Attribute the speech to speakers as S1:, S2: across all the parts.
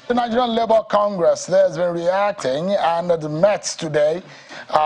S1: The Nigerian Labour Congress has been reacting and it met today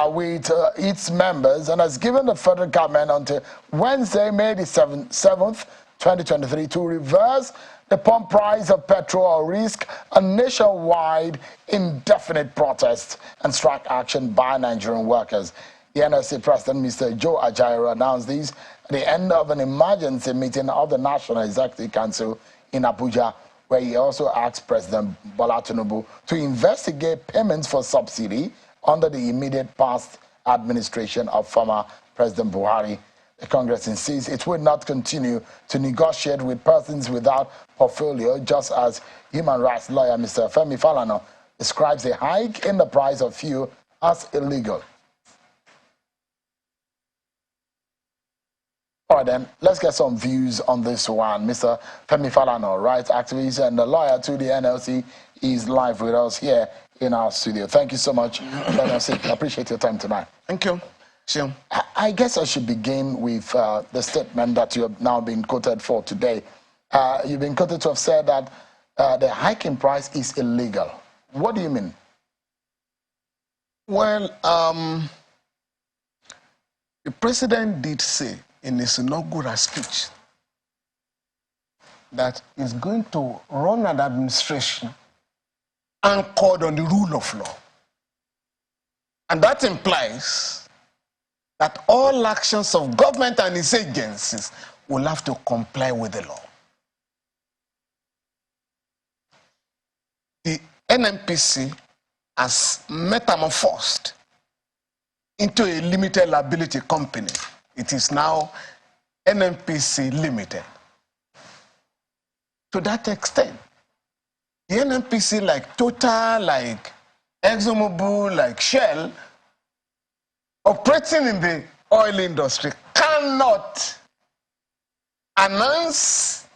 S1: with its members and has given the federal government until Wednesday, May the 7th, 2023 to reverse the pump price of petrol or risk a nationwide indefinite protest and strike action by Nigerian workers. The NLC President, Mr. Joe Ajaero, announced this at the end of an emergency meeting of the National Executive Council in Abuja, where he also asked President Bola Tinubu to investigate payments for subsidy under the immediate past administration of former President Buhari. The Congress insists it will not continue to negotiate with persons without portfolio, just as human rights lawyer Mr. Falana describes a hike in the price of fuel as illegal. All right, then, let's get some views on this one. Mr. Falana, rights activist and a lawyer to the NLC, is live with us here in our studio. Thank you so much, NLC. I appreciate your time tonight.
S2: Thank you. Sure.
S1: I guess I should begin with the statement that you have now been quoted for today. You've been quoted to have said that the hiking price is illegal. What do you mean?
S2: Well, the president did say in his inaugural speech that he's going to run an administration anchored on the rule of law. And that implies that all actions of government and its agencies will have to comply with the law. The NNPC has metamorphosed into a limited liability company. It is now NNPC Limited. To that extent, the NNPC, like Total, like ExxonMobil, like Shell, operating in the oil industry, cannot announce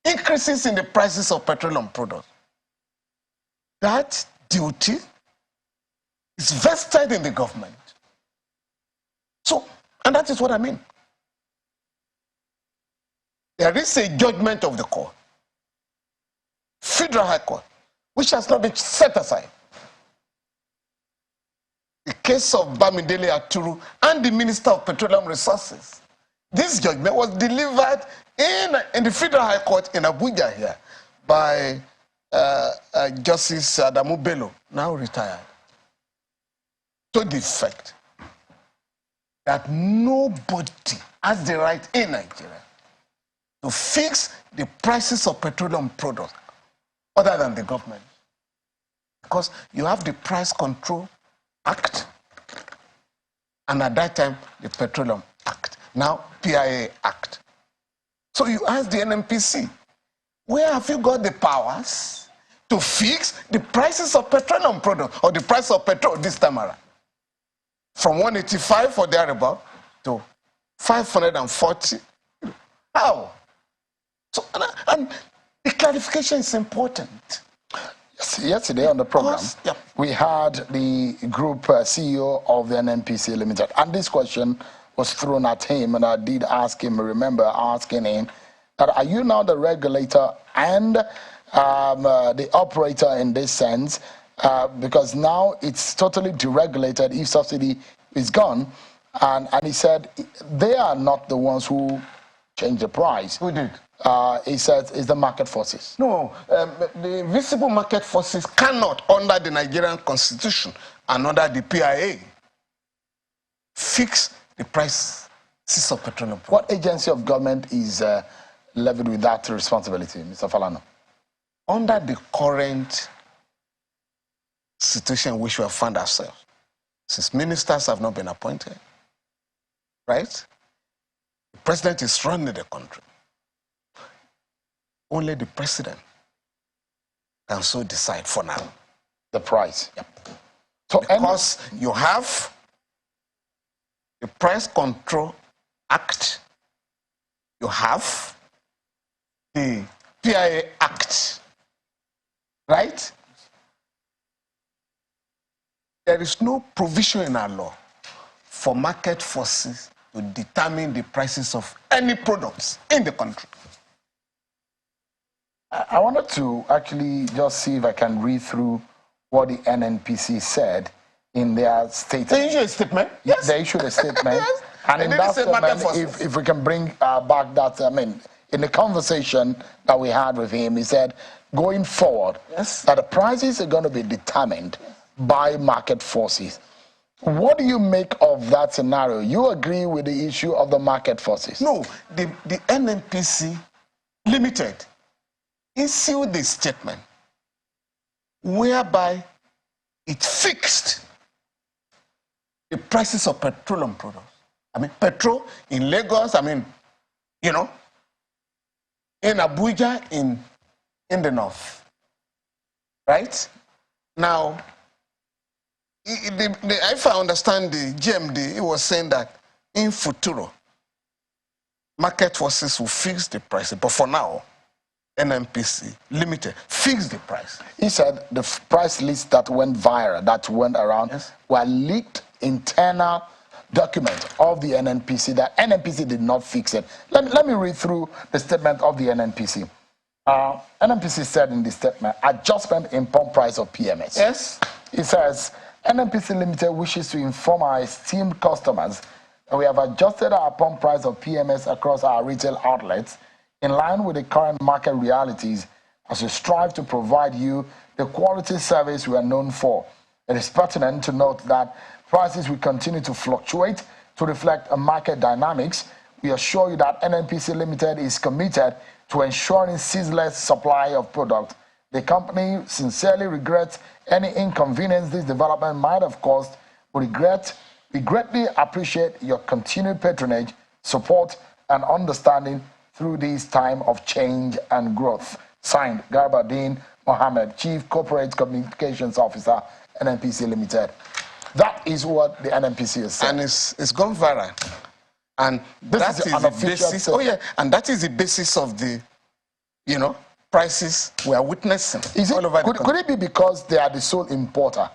S2: increases in the prices of petroleum products. That duty is vested in the government. So, and that is what I mean. There is a judgment of the court, Federal High Court, which has not been set aside. The case of Bamidele Aturu and the Minister of Petroleum Resources. This judgment was delivered in the Federal High Court in Abuja here by Justice Adamu Bello, now retired, to the effect that nobody has the right in Nigeria to fix the prices of petroleum products other than the government. Because you have the Price Control Act, and at that time, the Petroleum Act. Now, PIA Act. So you ask the NNPC, where have you got the powers to fix the prices of petroleum products, or the price of petrol this time around? From 185 or thereabout to 540. How? So, and the clarification is important.
S1: Yesterday on the program, we had the group CEO of the NNPC Limited, and this question was thrown at him, and I did ask him, remember asking him, that are you now the regulator and the operator in this sense? Because now it's totally deregulated if subsidy is gone. And he said they are not the ones who changed the price.
S2: Who did?
S1: He said it's the market forces.
S2: No, the visible market forces cannot, under the Nigerian Constitution and under the PIA, fix the prices of petroleum.
S1: What agency of government is levied with that responsibility, Mr. Falana?
S2: Under the current situation in which we have found ourselves, since ministers have not been appointed, right? The president is running the country. Only the president can so decide for now.
S1: The price.
S2: Yep. So because you have the Price Control Act, you have the PIA Act, right? There is no provision in our law for market forces to determine the prices of any products in the country.
S1: I wanted to actually just see if I can read through what the NNPC said in their statement.
S2: They issued a statement? Yes.
S1: They issued a statement.
S2: Yes.
S1: And in that statement, if we can bring back that, in the conversation that we had with him, he said, going forward,
S2: yes,
S1: that the prices are going to be determined by market forces. What do you make of that scenario? You agree with the issue of the market forces?
S2: No, the NNPC Limited issued this statement whereby it fixed the prices of petroleum products. Petrol in Lagos, in Abuja, in the north. Right? Now, if I understand the GMD, it was saying that in futuro, market forces will fix the price. But for now, NNPC Limited fixed the price.
S1: He said the price list that went viral, that went around,
S2: yes,
S1: were leaked internal documents of the NNPC, that NNPC did not fix it. Let me read through the statement of the NNPC. NNPC said in the statement, adjustment in pump price of PMS.
S2: Yes.
S1: It says, NNPC Limited wishes to inform our esteemed customers that we have adjusted our pump price of PMS across our retail outlets in line with the current market realities as we strive to provide you the quality service we are known for. It is pertinent to note that prices will continue to fluctuate to reflect market dynamics. We assure you that NNPC Limited is committed to ensuring ceaseless supply of product. The company sincerely regrets any inconvenience this development might have caused. We greatly appreciate your continued patronage, support, and understanding through this time of change and growth. Signed, Garbadin Mohammed, Chief Corporate Communications Officer, NNPC Limited. That is what the NNPC is saying.
S2: And it's gone viral. And that is the basis. Oh yeah, and that is the basis of the, prices we are witnessing all over the country.
S1: Could it be because they are the sole importer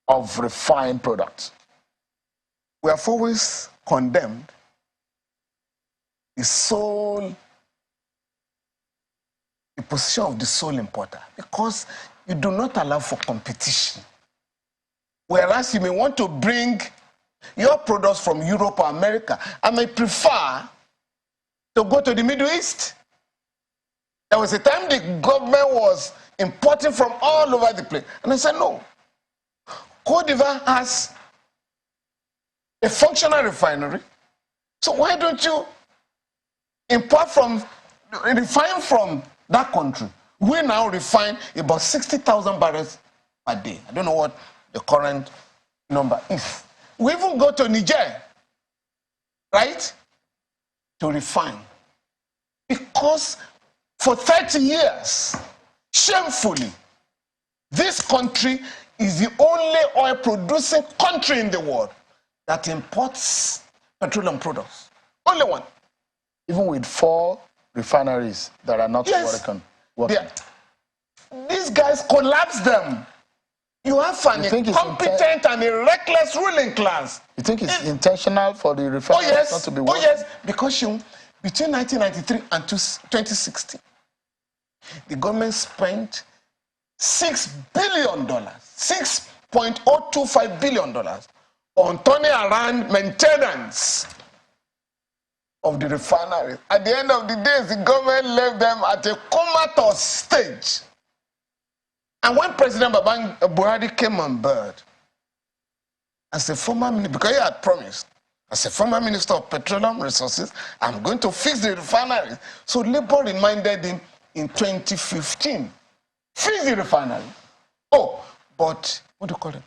S1: of refined products?
S2: We have always condemned the position of the sole importer because you do not allow for competition. Whereas you may want to bring your products from Europe or America, I may prefer to go to the Middle East. There was a time the government was importing from all over the place. And I said, no. Côte d'Ivoire has a functional refinery. So why don't you refine from that country? We now refine about 60,000 barrels a day. I don't know what the current number is. We even go to Niger, right, to refine. Because for 30 years, shamefully, this country is the only oil-producing country in the world that imports petroleum products. Only one.
S1: Even with 4 refineries that are not working.
S2: These guys collapse them. You have an incompetent and a reckless ruling class.
S1: You think it's intentional for the refineries not to be working?
S2: Oh yes, because between 1993 and 2016, the government spent $6 billion, $6.025 billion on turning around maintenance of the refinery. At the end of the day, the government left them at a comatose stage. And when President Buhari came on board, as a former minister, because he had promised, as a former minister of petroleum resources, I'm going to fix the refineries. So Labour reminded him in 2015, fix the refinery. Oh, but what do you call it?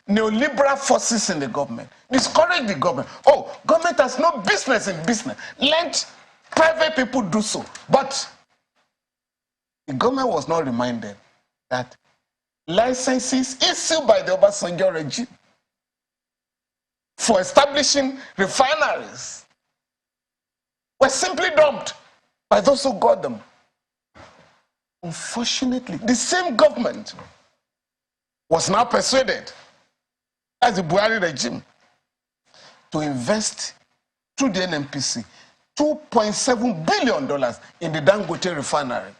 S2: Neoliberal forces in the government discourage the government. Oh, government has no business in business. Let private people do so. But the government was not reminded that licenses issued by the Obasanjo regime for establishing refineries were simply dumped by those who got them. Unfortunately, the same government was now persuaded, as the Buhari regime, to invest through the NNPC $2.7 billion in the Dangote refinery.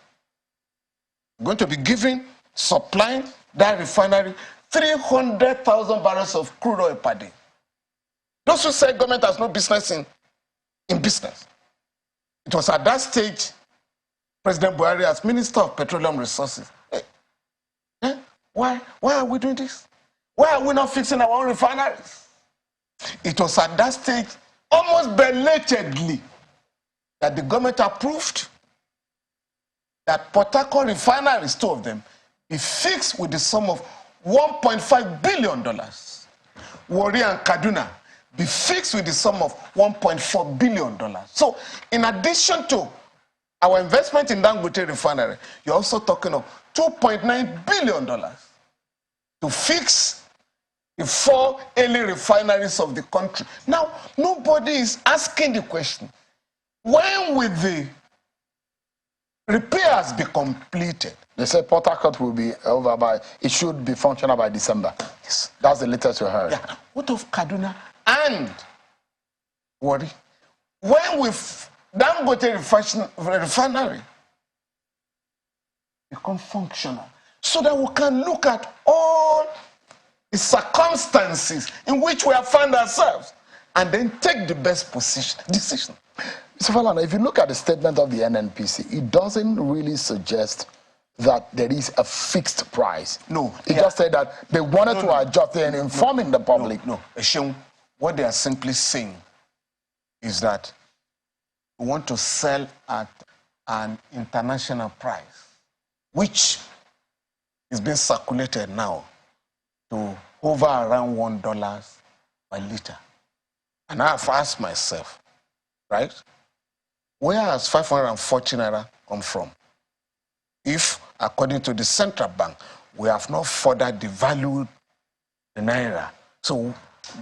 S2: We're going to be supplying that refinery 300,000 barrels of crude oil per day. Those who say government has no business in business. It was at that stage, President Buhari, as Minister of Petroleum Resources, why are we doing this? Why are we not fixing our own refineries? It was at that stage, almost belatedly, that the government approved that Port Harcourt refineries, 2 of them, be fixed with the sum of $1.5 billion. Warri and Kaduna be fixed with the sum of $1.4 billion. So, in addition to our investment in Dangote refinery, you're also talking of $2.9 billion to fix the 4 early refineries of the country. Now, nobody is asking the question, when will the repairs be completed?
S1: They say Port Harcourt will be over it should be functional by December.
S2: Yes.
S1: That's the latest we heard.
S2: Yeah. What of Kaduna and Warri? When will Dangote refinery become functional? So that we can look at all the circumstances in which we have found ourselves and then take the best decision.
S1: Mr. Falana, if you look at the statement of the NNPC, it doesn't really suggest that there is a fixed price.
S2: No.
S1: It just said that they wanted to adjust and informing the public.
S2: No. Eshun, what they are simply saying is that we want to sell at an international price, which is being circulated now to over around $1 per liter. And I've asked myself, right, where has 540 naira come from? If, according to the central bank, we have not further devalued the naira. So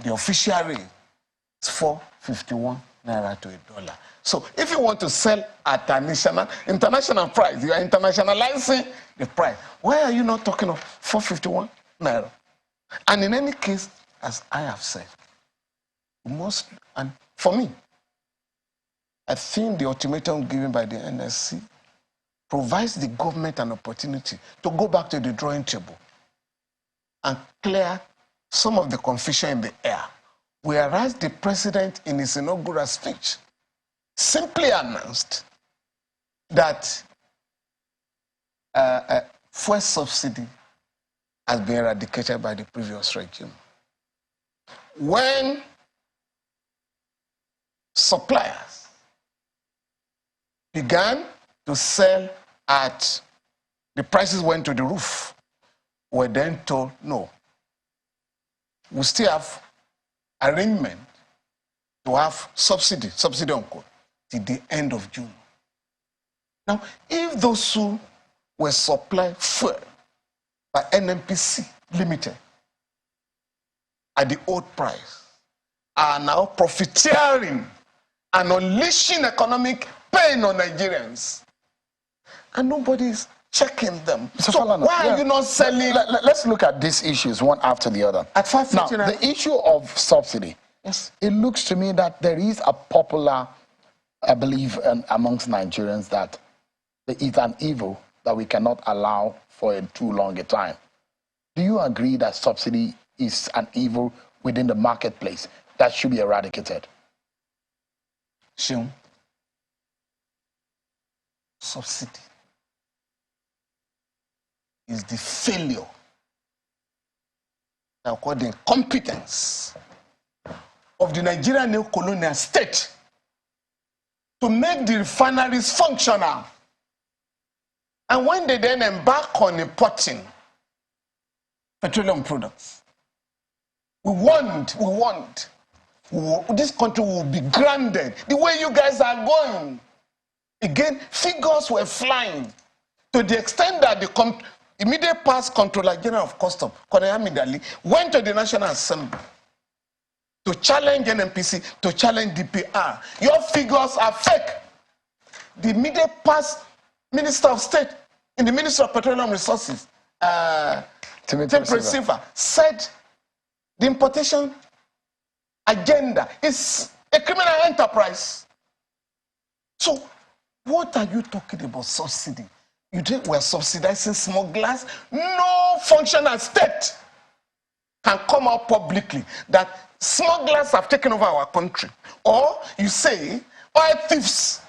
S2: the official rate is 451 naira to $1. So if you want to sell at an international price, you are internationalizing the price. Why are you not talking of 451 naira? And in any case, as I have said, and for me, I think the ultimatum given by the NSC provides the government an opportunity to go back to the drawing table and clear some of the confusion in the air. Whereas the president, in his inaugural speech, simply announced that fuel subsidy has been eradicated by the previous regime. When suppliers began to sell at the prices went to the roof, were then told, no, we still have arrangement to have subsidy on code, till the end of June. Now, if those who were supplied fuel by NNPC Limited at the old price are now profiteering and unleashing economic pain on Nigerians, and nobody is checking them.
S1: Mr.
S2: So
S1: Falana,
S2: why are you not selling?
S1: Let's look at these issues one after the other.
S2: At 550
S1: now, the issue of subsidy.
S2: Yes.
S1: It looks to me that there is a popular, I believe, amongst Nigerians that it's an evil that we cannot allow for too long a time. Do you agree that subsidy is an evil within the marketplace that should be eradicated?
S2: Sure. Subsidy is the failure, now called the incompetence of the Nigerian neo-colonial state to make the refineries functional. And when they then embark on importing petroleum products, we want this country will be grounded the way you guys are going. Again, figures were flying to the extent that the immediate past Controller General of Customs, Colonel Amidali, went to the National Assembly to challenge NNPC, to challenge DPR. Your figures are fake. The immediate past Minister of State in the Ministry of Petroleum Resources, Silva, said the importation agenda is a criminal enterprise. So, what are you talking about subsidy? You think we're subsidizing smugglers? No functional state can come out publicly that smugglers have taken over our country. Or you say oil thieves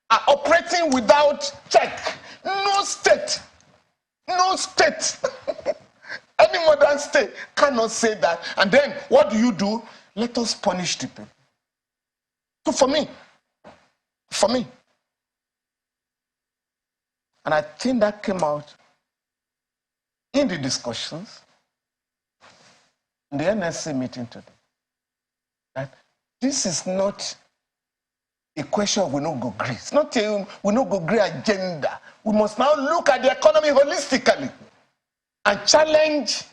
S2: are operating without check. No state, any modern state cannot say that. And then what do? Let us punish the people. So for me, and I think that came out in the discussions in the NSC meeting today, that this is not a question of we no go agree. It's not a we no go agree agenda. We must now look at the economy holistically and challenge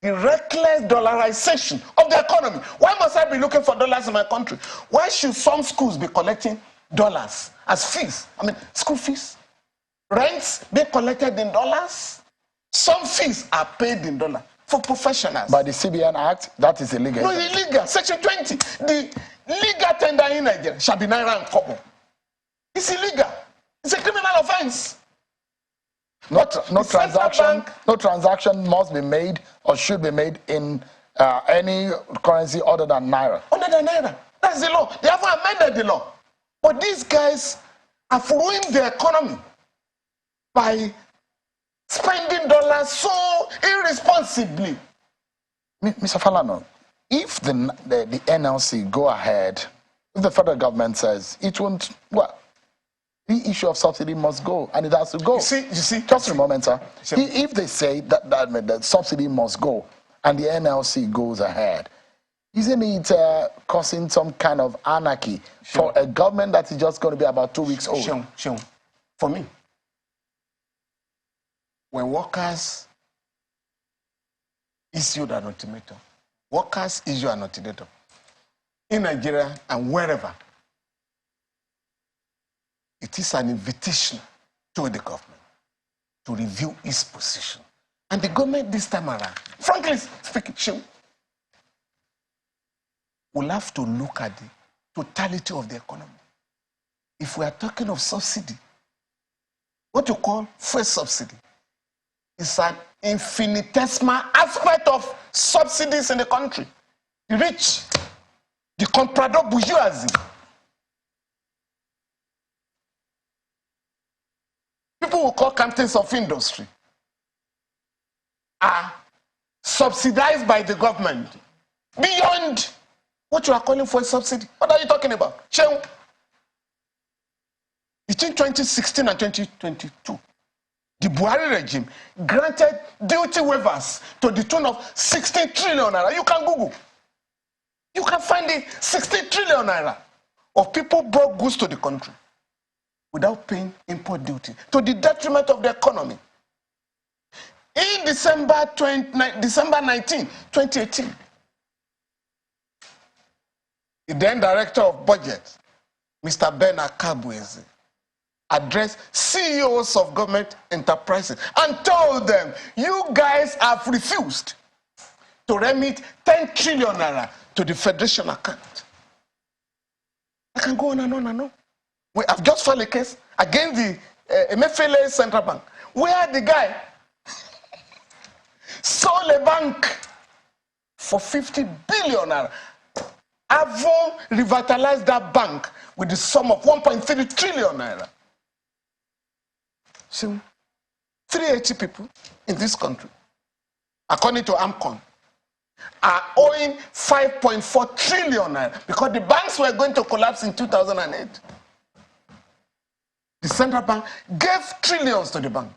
S2: the reckless dollarization of the economy. Why must I be looking for dollars in my country? Why should some schools be collecting dollars as fees? I mean, school fees, rents being collected in dollars. Some fees are paid in dollars for professionals.
S1: By the CBN Act, that is illegal.
S2: No, illegal. Section 20. The legal tender in Nigeria shall be naira and kobo. It's illegal. It's a criminal offense.
S1: No transaction must be made or should be made in any currency other than naira.
S2: Other than naira. That's the law. They haven't amended the law. But these guys have ruined the economy by spending dollars so irresponsibly.
S1: Mr. Falana, if the NLC go ahead, if the federal government says it won't, well, the issue of subsidy must go, and it has to go.
S2: You see.
S1: Just a moment, sir. If they say that subsidy must go, and the NLC goes ahead, isn't it causing some kind of anarchy for a government that is just going to be about 2 weeks old?
S2: Sure. For me, when workers issued an ultimatum, in Nigeria and wherever, it is an invitation to the government to review its position. And the government this time around, frankly speaking, will have to look at the totality of the economy. If we are talking of subsidy, what you call fuel subsidy is an infinitesimal aspect of subsidies in the country. The rich, the comprador bourgeoisie, people who call captains of industry, are subsidized by the government beyond what you are calling for a subsidy. What are you talking about? Between 2016 and 2022, the Buhari regime granted duty waivers to the tune of 16 trillion naira. You can Google. You can find it, 16 trillion naira of people brought goods to the country without paying import duty, to the detriment of the economy. In December 19, 2018, the then Director of Budget, Mr. Ben Akabweze, addressed CEOs of government enterprises and told them, you guys have refused to remit 10 trillion naira to the Federation account. I can go on and on and on. We have just filed a case against the Emefiele Central Bank, where the guy sold a bank for 50 billion naira. Avon revitalized that bank with the sum of 1.3 trillion naira. So, 380 people in this country, according to AMCON, are owing 5.4 trillion naira because the banks were going to collapse in 2008. The central bank gave trillions to the bank.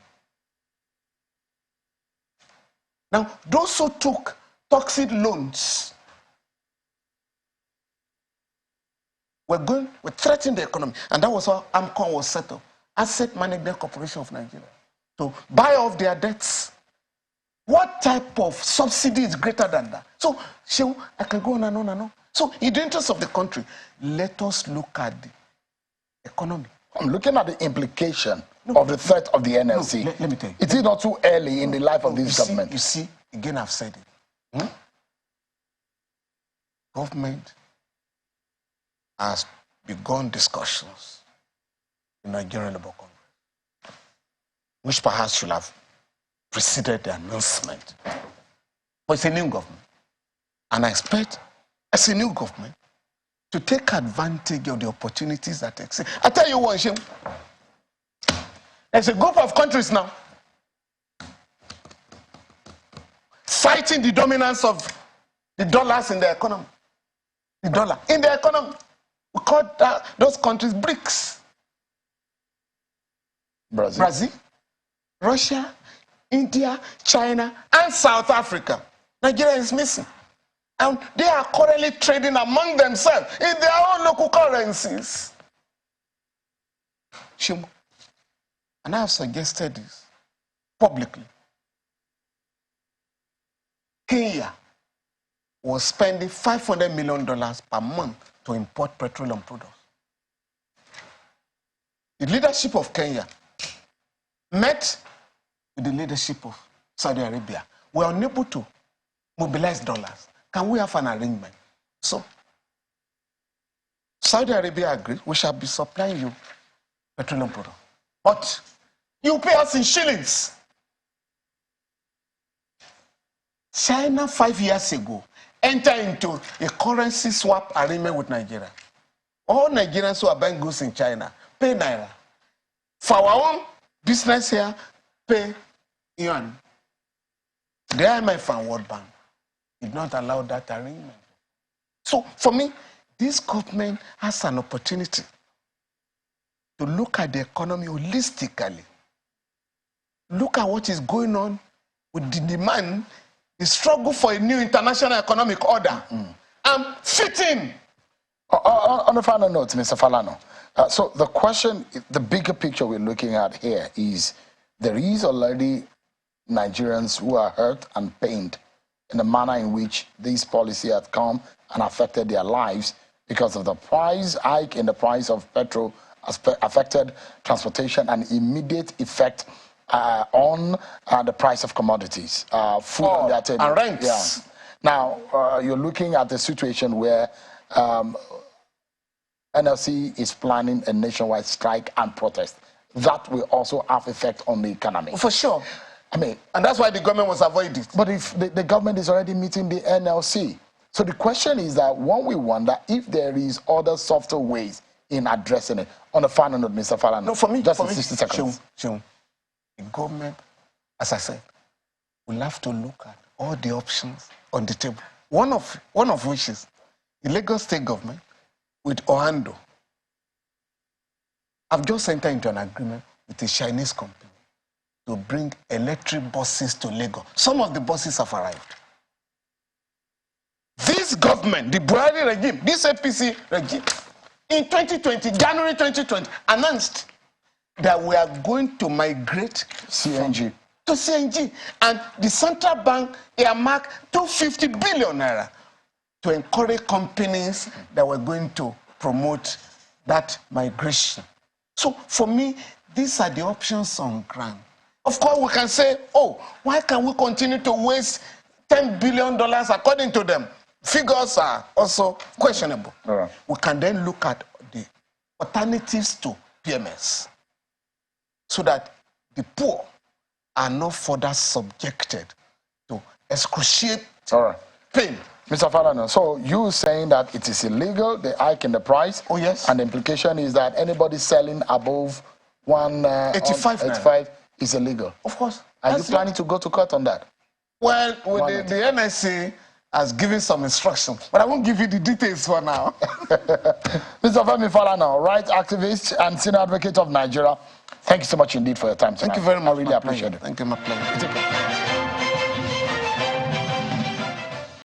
S2: Now, those who took toxic loans were threatening the economy, and that was how AMCON was set up, Asset Management Corporation of Nigeria, to buy off their debts. What type of subsidy is greater than that? So, I can go on and on and on. So, in the interest of the country, let us look at the economy.
S1: I'm looking at the implication of the threat of the NLC.
S2: Let me tell you.
S1: It is not too early in the life of this government.
S2: You see, again, I've said it. Government has begun discussions in Nigerian Labour Congress, which perhaps should have preceded the announcement. But it's a new government. And I expect, as a new government, to take advantage of the opportunities that exist. I tell you one, Shem, there's a group of countries now fighting the dominance of the dollars in the economy. The dollar in the economy. We call those countries BRICS. Brazil, Russia, India, China, and South Africa. Nigeria is missing. And they are currently trading among themselves in their own local currencies. And I have suggested this publicly. Kenya was spending $500 million per month to import petroleum products. The leadership of Kenya met with the leadership of Saudi Arabia. We are unable to mobilize dollars. Can we have an arrangement? So, Saudi Arabia agreed, we shall be supplying you petroleum products. But you pay us in shillings. China 5 years ago entered into a currency swap agreement with Nigeria. All Nigerians who are buying goods in China pay Naira. For our own business here, pay yuan. The IMF and World Bank did not allow that arrangement. So for me, this government has an opportunity to look at the economy holistically. Look at what is going on with the demand, the struggle for a new international economic order, and fit in.
S1: On a final note, Mr. Falana, so the question, the bigger picture we're looking at here is there is already Nigerians who are hurt and pained in the manner in which this policy has come and affected their lives because of the price hike in the price of petrol has affected transportation and immediate effect on the price of commodities, food
S2: and rents.
S1: Yeah. Now, you're looking at the situation where NLC is planning a nationwide strike and protest. That will also have effect on the economy.
S2: For sure.
S1: I mean,
S2: and that's why the government was avoided.
S1: But if the government is already meeting the NLC. So the question is that one we wonder if there is other softer ways in addressing it. On the final note, Mr. Falana.
S2: No, for me,
S1: just 60 seconds.
S2: The government, as I said, will have to look at all the options on the table. One of which is the Lagos State government with Ohando. I've just entered into an agreement with a Chinese company to bring electric buses to Lagos. Some of the buses have arrived. This government, the Buhari regime, this APC regime, in 2020, January 2020, announced that we are going to migrate
S1: CNG
S2: to CNG. And the central bank earmarked 250 billion naira to encourage companies that were going to promote that migration. So for me, these are the options on ground. Of course, we can say, oh, why can we continue to waste $10 billion according to them? Figures are also questionable.
S1: Right.
S2: We can then look at the alternatives to PMS so that the poor are not further subjected to excruciating pain.
S1: Mr. Falana, so you saying that it is illegal, the hike in the price?
S2: Oh, yes.
S1: And the implication is that anybody selling above
S2: 185
S1: is illegal?
S2: Of course.
S1: Are you planning to go to court on that?
S2: Well, the NSC has given some instructions, but I won't give you the details for now.
S1: Mr. Femi Falana, right activist and senior advocate of Nigeria, thank you so much indeed for your time tonight.
S2: Thank you very much.
S1: I really appreciate it.
S2: Thank you, my pleasure.